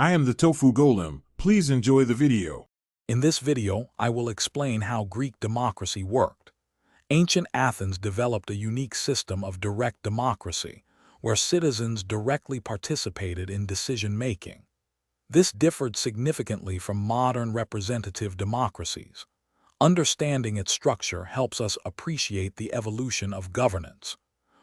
I am the Tofu Golem. Please enjoy the video. In this video, I will explain how Greek democracy worked. Ancient Athens developed a unique system of direct democracy, where citizens directly participated in decision-making. This differed significantly from modern representative democracies. Understanding its structure helps us appreciate the evolution of governance.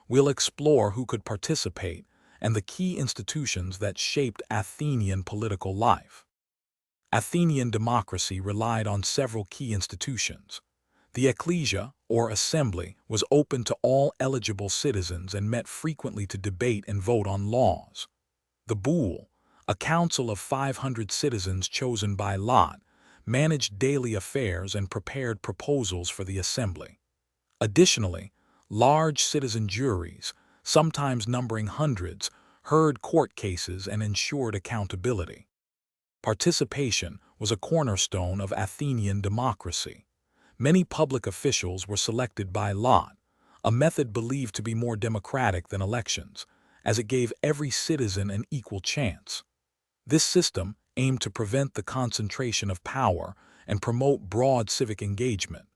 We'll explore who could participate and the key institutions that shaped Athenian political life. Athenian democracy relied on several key institutions. The ecclesia, or assembly, was open to all eligible citizens and met frequently to debate and vote on laws. The boule, a council of 500 citizens chosen by lot, managed daily affairs and prepared proposals for the assembly. Additionally, large citizen juries, sometimes numbering hundreds, heard court cases and ensured accountability. Participation was a cornerstone of Athenian democracy. Many public officials were selected by lot, a method believed to be more democratic than elections, as it gave every citizen an equal chance. This system aimed to prevent the concentration of power and promote broad civic engagement.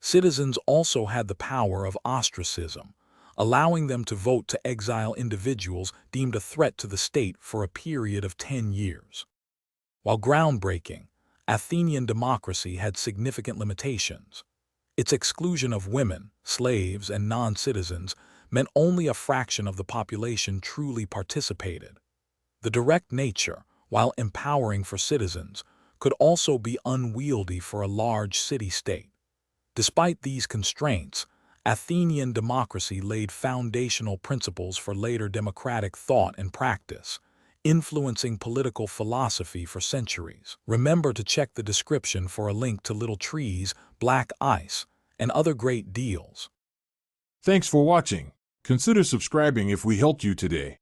Citizens also had the power of ostracism, allowing them to vote to exile individuals deemed a threat to the state for a period of 10 years. While groundbreaking, Athenian democracy had significant limitations. Its exclusion of women, slaves, and non-citizens meant only a fraction of the population truly participated. The direct nature, while empowering for citizens, could also be unwieldy for a large city-state. Despite these constraints, Athenian democracy laid foundational principles for later democratic thought and practice, influencing political philosophy for centuries. Remember to check the description for a link to little trees, black ice, and other great deals. Thanks for watching. Consider subscribing if we helped you today.